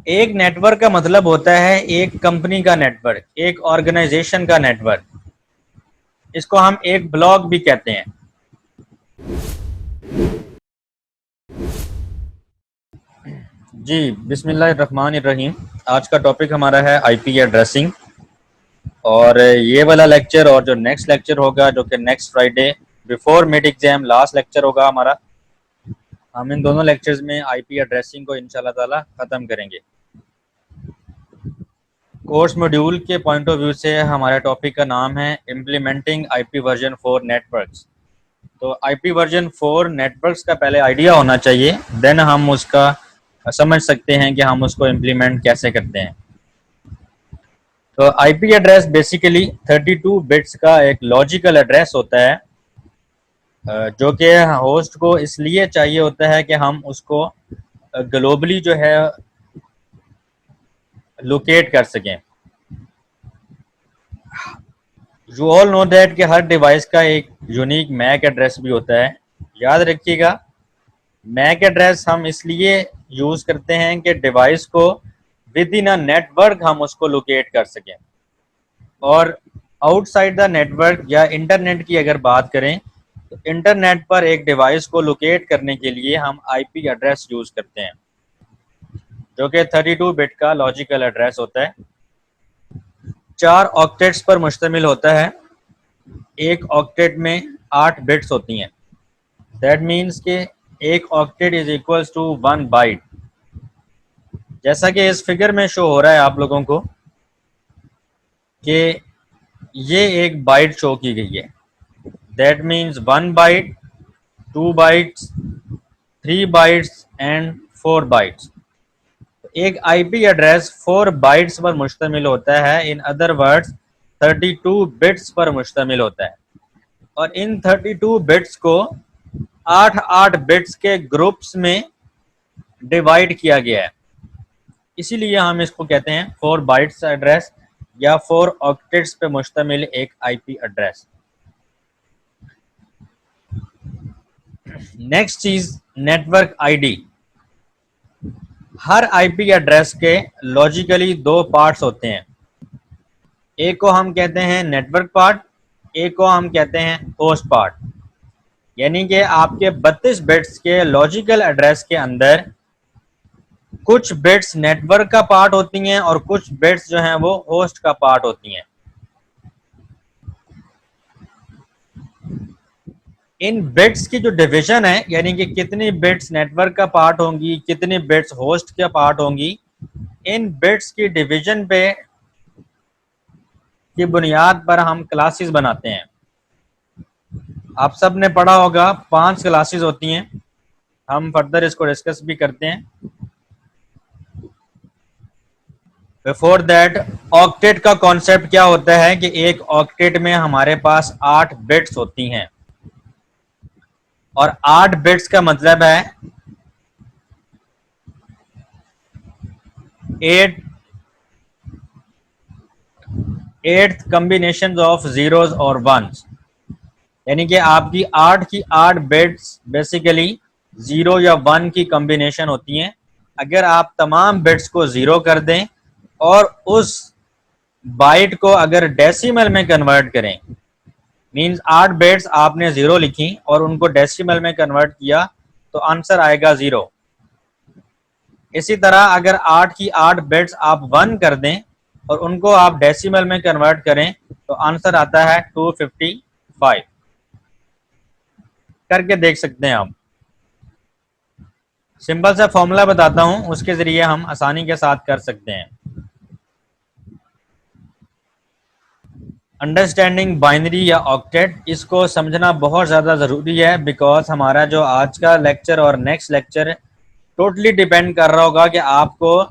एक नेटवर्क का मतलब होता है एक कंपनी का नेटवर्क, एक ऑर्गेनाइजेशन का नेटवर्क। इसको हम एक ब्लॉक भी कहते हैं। जी, बिस्मिल्लाहिर्रहमानिर्रहीम। आज का टॉपिक हमारा है आईपी एड्रेसिंग। और ये वाला लेक्चर और जो नेक्स्ट लेक्चर होगा, जो कि next Friday before mid exam last lecture होगा हमारा, हम इन दोनों लेक्चर्स में आईपी एड्रेसिंग को इंशाल्लाह ताला ख़त्म करेंगे। कोर्स मॉड्यूल के पॉइंट ऑफ व्यू से हमारे टॉपिक का नाम है इम्प्लीमेंटिंग आईपी वर्जन 4 नेटवर्क्स। तो आईपी वर्जन 4 नेटवर्क्स का पहले आइडिया होना चाहिए, देन हम उसका समझ सकते हैं कि हम उसको इम्प्लीमेंट कैसे करते हैं। तो आईपी एड्रेस बेसिकली 32 बिट्स का एक लॉजिकल एड्रेस होता है, जो कि होस्ट को इसलिए चाहिए होता है कि हम उसको ग्लोबली जो है लोकेट कर सकें। यू ऑल नो दैट कि हर डिवाइस का एक यूनिक मैक एड्रेस भी होता है। याद रखिएगा, मैक एड्रेस हम इसलिए यूज़ करते हैं कि डिवाइस को विद इन अ नेटवर्क हम उसको लोकेट कर सकें। और आउटसाइड द नेटवर्क या इंटरनेट की अगर बात करें, तो इंटरनेट पर एक डिवाइस को लोकेट करने के लिए हम आईपी एड्रेस यूज़ करते हैं, जो कि 32 बिट का लॉजिकल एड्रेस होता है। 4 ऑक्टेट्स पर मुश्तमिल होता है। एक ऑक्टेट में 8 बिट्स होती हैं। दैट मीन्स कि एक octet is equals to 1 byte. जैसा कि इस फिगर में शो हो रहा है आप लोगों को कि ये एक बाइट शो की गई है। That means 1 byte, 2 bytes, 3 bytes and 4 bytes. एक आईपी एड्रेस 4 बाइट्स पर मुश्तमिल होता है। इन अदर वर्ड्स 32 बिट्स पर मुश्तमिल होता है। और इन 32 बिट्स को 8-8 बिट्स के ग्रुप्स में डिवाइड किया गया है। इसीलिए हम इसको कहते हैं 4 बाइट्स एड्रेस या 4 ऑक्टेट्स पे मुश्तमिल एक आईपी एड्रेस। नेक्स्ट चीज, नेटवर्क आईडी। हर आईपी एड्रेस के लॉजिकली 2 पार्ट्स होते हैं। एक को हम कहते हैं नेटवर्क पार्ट, एक को हम कहते हैं होस्ट पार्ट। यानी कि आपके 32 बिट्स के लॉजिकल एड्रेस के अंदर कुछ बिट्स नेटवर्क का पार्ट होती हैं और कुछ बिट्स जो हैं वो होस्ट का पार्ट होती हैं। इन बिट्स की जो डिवीजन है, यानी कि कितनी बिट्स नेटवर्क का पार्ट होंगी, कितनी बिट्स होस्ट का पार्ट होंगी, इन बिट्स की डिवीजन पे की बुनियाद पर हम क्लासेस बनाते हैं। आप सब ने पढ़ा होगा 5 क्लासेस होती हैं। हम फर्दर इसको डिस्कस भी करते हैं। बिफोर दैट, ऑक्टेट का कॉन्सेप्ट क्या होता है कि एक ऑक्टेट में हमारे पास 8 बिट्स होती हैं। और 8 बिट्स का मतलब है 8 कॉम्बिनेशन ऑफ जीरोस और वंस। यानी कि आपकी 8 की 8 बिट्स बेसिकली 0 या 1 की कॉम्बिनेशन होती हैं। अगर आप तमाम बिट्स को 0 कर दें और उस बाइट को अगर डेसिमल में कन्वर्ट करें, मींस 8 बिट्स आपने 0 लिखी और उनको डेसिमल में कन्वर्ट किया, तो आंसर आएगा 0। इसी तरह अगर 8 की 8 बिट्स आप 1 कर दें और उनको आप डेसिमल में कन्वर्ट करें, तो आंसर आता है 255। करके देख सकते हैं आप। सिंपल सा फॉर्मूला बताता हूं, उसके जरिए हम आसानी के साथ कर सकते हैं। अंडरस्टैंडिंग बाइनरी या ऑक्टेट, इसको समझना बहुत ज़्यादा ज़रूरी है, बिकॉज हमारा जो आज का लेक्चर और नेक्स्ट लेक्चर टोटली डिपेंड कर रहा होगा कि आपको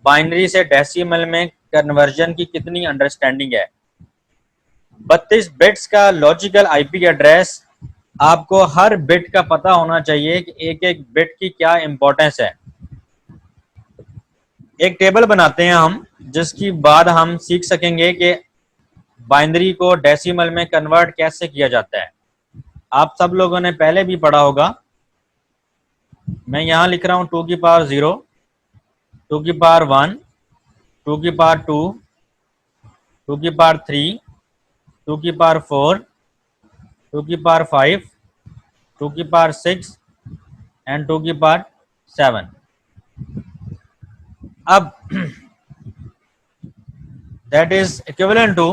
बाइनरी से डेसिमल में कन्वर्जन की कितनी अंडरस्टैंडिंग है। 32 बिट्स का लॉजिकल आईपी एड्रेस, आपको हर बिट का पता होना चाहिए कि एक एक बिट की क्या इंपॉर्टेंस है। एक टेबल बनाते हैं हम, जिसकी बाद हम सीख सकेंगे कि बाइनरी को डेसिमल में कन्वर्ट कैसे किया जाता है। आप सब लोगों ने पहले भी पढ़ा होगा। मैं यहां लिख रहा हूं 2 की पावर 0, 2 की पावर 1, 2 की पावर 2, 2 की पावर 3, 2 की पावर 4, 2 की पावर 5, 2 की पावर 6 एंड 2 की पावर 7। अब दैट इज इक्विवेलेंट टू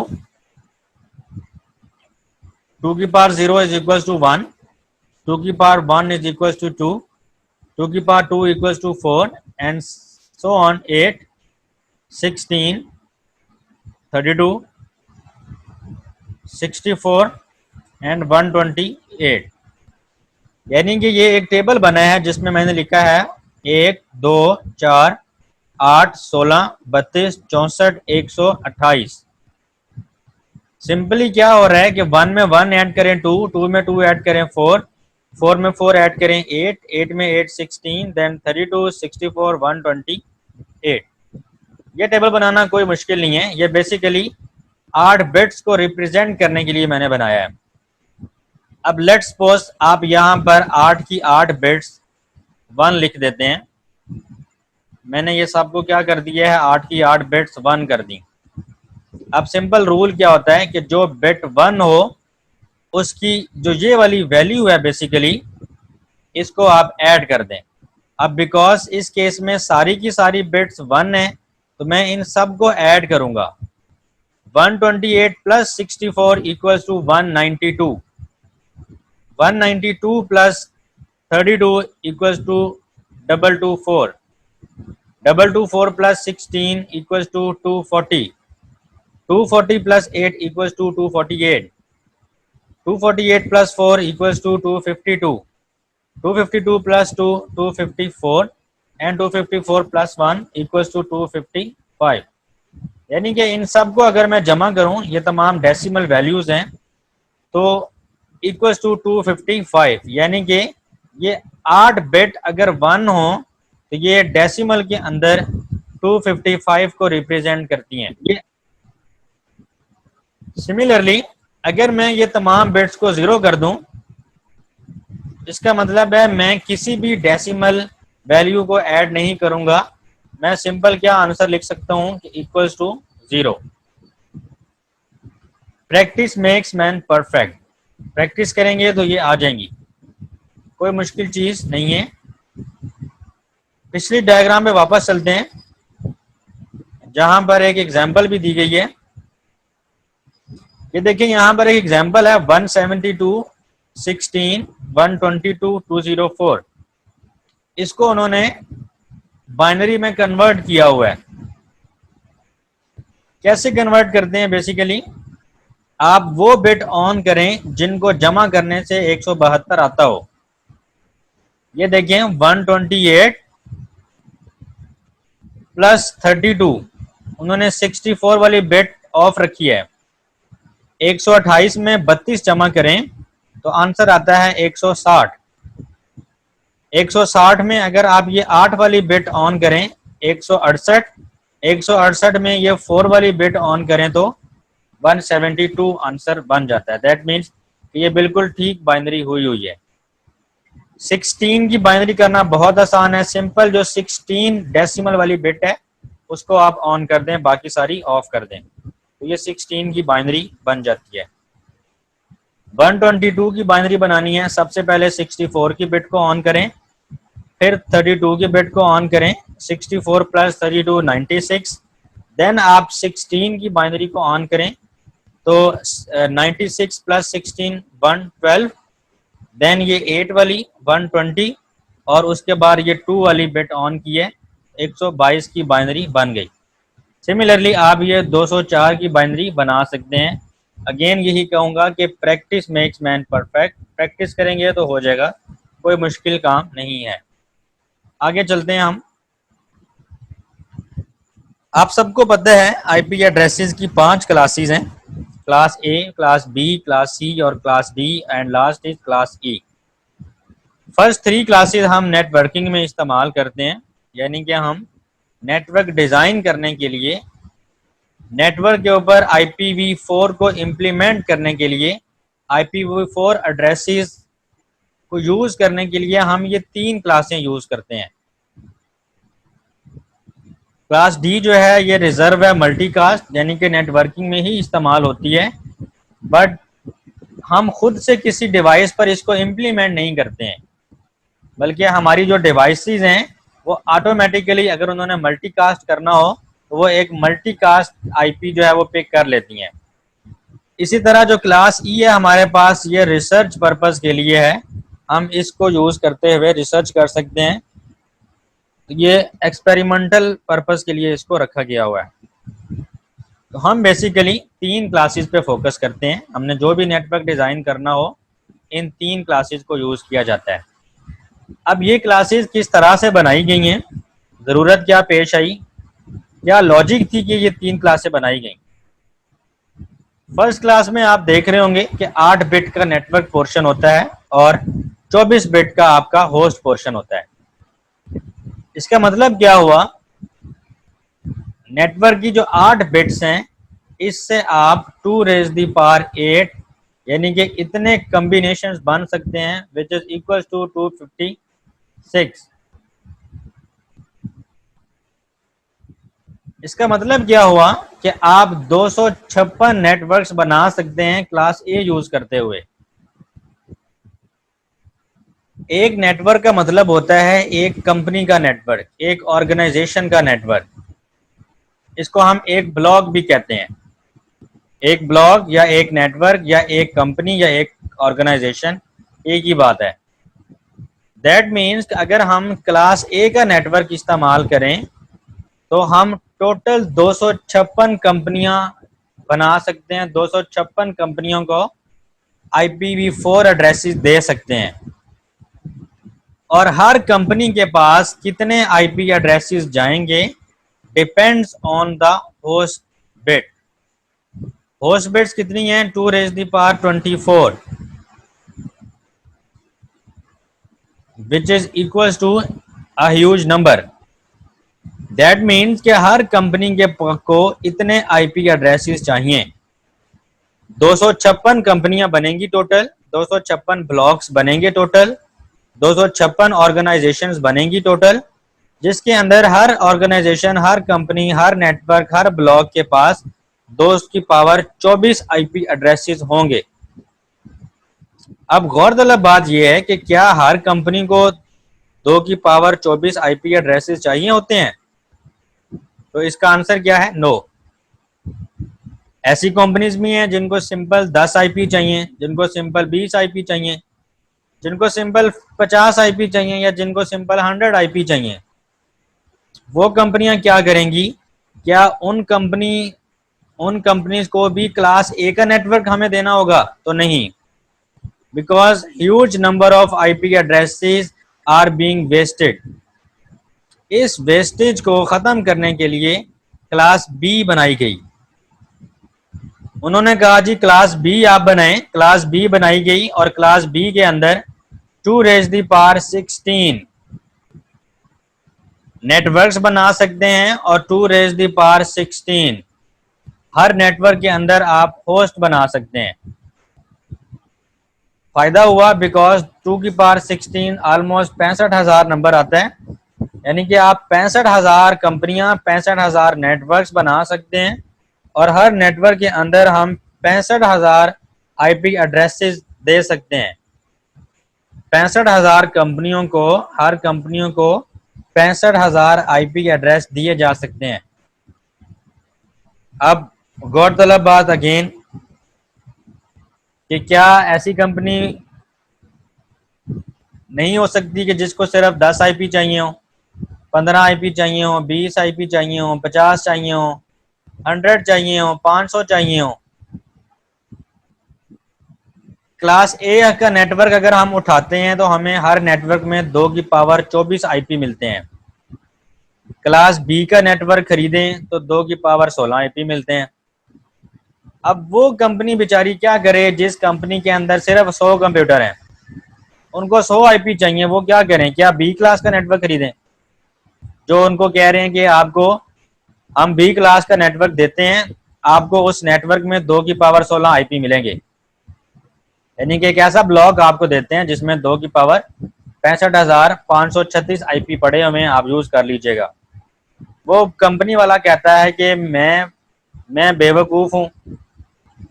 2 की पावर 0 इज इक्वल टू 1, 2 की पावर 1 इज इक्वल टू 2, 2 की power 2 equal to 4 and so on 8, 16, 32, 64 and 128। यानी कि ये एक टेबल बना है जिसमें मैंने लिखा है 1, 2, 4, 8, 16, 32, 64, 128। सिंपली क्या हो रहा है कि 1 में 1 ऐड करें 2, 2 में 2 ऐड करें 4, 4 में 4 ऐड करें 8, 8 में 8 16, देन 32, 64, 128। ये टेबल बनाना कोई मुश्किल नहीं है, ये बेसिकली 8 बिट्स को रिप्रेजेंट करने के लिए मैंने बनाया है। अब लेट्स सपोज आप यहाँ पर 8 की 8 बिट्स 1 लिख देते हैं। मैंने ये सबको क्या कर दिया है, 8 की 8 बिट्स 1 कर दी। अब सिंपल रूल क्या होता है कि जो बिट 1 हो उसकी जो ये वाली वैल्यू है बेसिकली इसको आप ऐड कर दें। अब बिकॉज इस केस में सारी की सारी बिट्स 1 है तो मैं इन सब को ऐड करूंगा। 128 plus 64 equals to 192, 192 plus 32 equals to 224, 224 plus 16 equals to 240, 240 plus 8 equals to 248, 248 plus 4 equals to 252, 252 plus 2 254 and 254 plus 1 equals to 255। यानी कि इन सब को अगर मैं जमा करूं, ये तमाम डेसिमल वैल्यूज हैं, तो इक्वल्स टू 255। यानी कि ये 8 बिट अगर 1 हो तो ये डेसिमल के अंदर 255 को रिप्रेजेंट करती हैं। ये सिमिलरली अगर मैं ये तमाम बिट्स को 0 कर दूं, इसका मतलब है मैं किसी भी डेसिमल वैल्यू को ऐड नहीं करूंगा। मैं सिंपल क्या आंसर लिख सकता हूं कि equals to 0। Practice makes man perfect. Practice करेंगे तो ये आ जाएंगी, कोई मुश्किल चीज नहीं है। पिछली डायग्राम पे वापस चलते हैं जहां पर एक एग्जांपल भी दी गई है। ये देखिए यहां पर एक एग्जांपल है 172, 16, 122, 204। इसको उन्होंने बाइनरी में कन्वर्ट किया हुआ है। कैसे कन्वर्ट करते हैं, बेसिकली आप वो बिट ऑन करें जिनको जमा करने से 172 आता हो। ये देखें 128 प्लस 32, उन्होंने 64 वाली बिट ऑफ रखी है। 128 में 32 जमा करें तो आंसर आता है 160। 160 में अगर आप ये 8 वाली बिट ऑन करें 168, 168 में ये 4 वाली बिट ऑन करें तो 172 आंसर बन जाता है। दैट मीन्स ये बिल्कुल ठीक बाइनरी हुई है। 16 की बाइनरी करना बहुत आसान है। सिंपल जो 16 डेसिमल वाली बिट है उसको आप ऑन कर दें, बाकी सारी ऑफ कर दें, तो ये 16 की बाइनरी बन जाती है। 122 की बाइनरी बनानी है, सबसे पहले 64 की बिट को ऑन करें, फिर 32 की बिट को ऑन करें। 64 प्लस 32 96, देन आप 16 की बाइनरी को ऑन करें तो 96 प्लस 16 112, देन ये 8 वाली 120 और उसके बाद ये 2 वाली बिट ऑन की है, 122 की बाइनरी बन गई। सिमिलरली आप ये 204 की बाइनरी बना सकते हैं। अगेन यही कहूँगा कि practice makes man perfect. Practice करेंगे तो हो जाएगा, कोई मुश्किल काम नहीं है। आगे चलते हैं हम। आप सबको पता है आईपी एड्रेसेस की 5 क्लासेस हैं, class A, class B, class C और class D and last is class E. First 3 classes हम नेटवर्किंग में इस्तेमाल करते हैं, यानी कि हम नेटवर्क डिज़ाइन करने के लिए, नेटवर्क के ऊपर IPv4 को इम्प्लीमेंट करने के लिए, IPv4 एड्रेसेस को यूज़ करने के लिए हम ये 3 क्लासें यूज़ करते हैं। क्लास डी जो है ये रिजर्व है मल्टीकास्ट, यानी कि नेटवर्किंग में ही इस्तेमाल होती है, बट हम खुद से किसी डिवाइस पर इसको इम्प्लीमेंट नहीं करते हैं, बल्कि हमारी जो डिवाइसेस हैं वो ऑटोमेटिकली अगर उन्होंने मल्टीकास्ट करना हो तो वो एक मल्टीकास्ट आईपी जो है वो पिक कर लेती हैं। इसी तरह जो क्लास ई है हमारे पास, ये रिसर्च पर्पस के लिए है, हम इसको यूज़ करते हुए रिसर्च कर सकते हैं। ये एक्सपेरिमेंटल पर्पस के लिए इसको रखा गया हुआ है। तो हम बेसिकली 3 क्लासेस पे फोकस करते हैं। हमने जो भी नेटवर्क डिज़ाइन करना हो इन 3 क्लासेस को यूज़ किया जाता है। अब ये क्लासेस किस तरह से बनाई गई हैं, ज़रूरत क्या पेश आई, क्या लॉजिक थी कि ये 3 क्लासें बनाई गई। फर्स्ट क्लास में आप देख रहे होंगे कि 8 बिट का नेटवर्क पोर्शन होता है और 24 बिट का आपका होस्ट पोर्शन होता है। इसका मतलब क्या हुआ, नेटवर्क की जो 8 बिट्स हैं इससे आप 2 रेज़ दी पावर 8 यानी कि इतने कॉम्बिनेशंस बन सकते हैं विच इज इक्वल टू 256। इसका मतलब क्या हुआ कि आप 256 नेटवर्क्स बना सकते हैं क्लास ए यूज करते हुए। एक नेटवर्क का मतलब होता है एक कंपनी का नेटवर्क, एक ऑर्गेनाइजेशन का नेटवर्क। इसको हम एक ब्लॉक भी कहते हैं। एक ब्लॉक या एक नेटवर्क या एक कंपनी या एक ऑर्गेनाइजेशन एक ही बात है। दैट मीन्स अगर हम क्लास ए का नेटवर्क इस्तेमाल करें तो हम टोटल 256 कंपनियां बना सकते हैं, 256 कंपनियों को IPv4 एड्रेसेस दे सकते हैं। और हर कंपनी के पास कितने IP एड्रेसेस जाएंगे depends on the host bit. Host bits कितनी हैं, 2 raise the power 24 which is equal to a huge number. That means कि हर कंपनी के को इतने IP एड्रेसेस चाहिए। 256 कंपनियां बनेंगी टोटल, 256 ब्लॉक्स बनेंगे टोटल, 256 ऑर्गेनाइजेशंस बनेंगी टोटल, जिसके अंदर हर ऑर्गेनाइजेशन, हर कंपनी, हर नेटवर्क, हर ब्लॉक के पास 2 की पावर 24 IP एड्रेसेस होंगे। अब गौरतलब बात यह है कि क्या हर कंपनी को 2 की पावर 24 IP एड्रेसेस चाहिए होते हैं? तो इसका आंसर क्या है, नो। ऐसी कंपनीज भी हैं जिनको सिंपल 10 IP चाहिए, जिनको सिंपल 20 IP चाहिए, जिनको सिंपल 50 IP चाहिए या जिनको सिंपल 100 IP चाहिए। वो कंपनियां क्या करेंगी, क्या उन कंपनीज को भी क्लास ए का नेटवर्क हमें देना होगा? तो नहीं, because huge number of IP addresses are being wasted. इस वेस्टेज को ख़त्म करने के लिए क्लास बी बनाई गई। उन्होंने कहा जी क्लास बी आप बनाएं, क्लास बी बनाई गई और क्लास बी के अंदर 2 रेज़ दी पावर 16 नेटवर्क्स बना सकते हैं और 2 रेज़ दी पावर 16 हर नेटवर्क के अंदर आप होस्ट बना सकते हैं। फायदा हुआ बिकॉज 2 की पावर 16 ऑलमोस्ट 65,000 नंबर आता है, यानी कि आप 65,000 कंपनियां, 65,000 नेटवर्क्स बना सकते हैं और हर नेटवर्क के अंदर हम 65,000 IP एड्रेसेस दे सकते हैं। 65,000 कंपनियों को, हर कंपनियों को 65,000 IP एड्रेस दिए जा सकते हैं। अब गौरतलब बात अगेन कि क्या ऐसी कंपनी नहीं हो सकती कि जिसको सिर्फ 10 IP चाहिए हो, 15 IP चाहिए हो, 20 IP चाहिए हो, 50 चाहिए हो, 100 चाहिए हो, 500 चाहिए हो। क्लास ए का नेटवर्क अगर हम उठाते हैं तो हमें हर नेटवर्क में 2 की पावर 24 IP मिलते हैं। क्लास बी का नेटवर्क खरीदें तो 2 की पावर 16 IP मिलते हैं। अब वो कंपनी बेचारी क्या करे जिस कंपनी के अंदर सिर्फ 100 कंप्यूटर हैं, उनको 100 IP चाहिए, वो क्या करें? क्या बी क्लास का नेटवर्क खरीदें? जो उनको कह रहे हैं कि आपको हम बी क्लास का नेटवर्क देते हैं, आपको उस नेटवर्क में 2 की पावर 16 IP मिलेंगे, यानी कि एक ऐसा ब्लॉक आपको देते हैं जिसमें 2 की पावर 65,536 IP पड़े हुए हैं, आप यूज कर लीजिएगा। वो कंपनी वाला कहता है कि मैं बेवकूफ़ हूँ,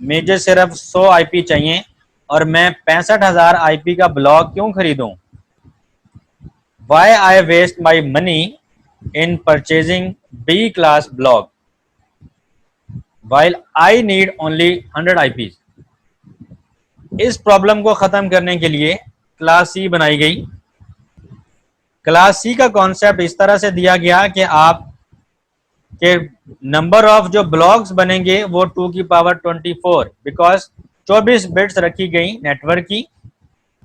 मुझे सिर्फ 100 आईपी चाहिए और मैं 65,000 आईपी का ब्लॉक क्यों खरीदूं? Why I waste my money in purchasing B class block while I need only 100 IP. इस प्रॉब्लम को खत्म करने के लिए क्लास सी बनाई गई। क्लास सी का कॉन्सेप्ट इस तरह से दिया गया कि आप के नंबर ऑफ जो ब्लॉक्स बनेंगे वो 2 की पावर 24, बिकॉज 24 बिट्स रखी गई नेटवर्क की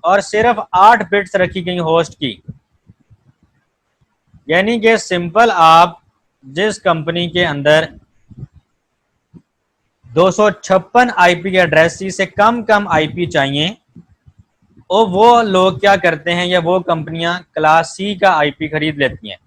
और सिर्फ 8 बिट्स रखी गई होस्ट की। यानी कि सिंपल आप जिस कंपनी के अंदर 256 आईपी के एड्रेस से कम आईपी चाहिए, और वो लोग क्या करते हैं या वो कंपनियां क्लास सी का आईपी खरीद लेती हैं।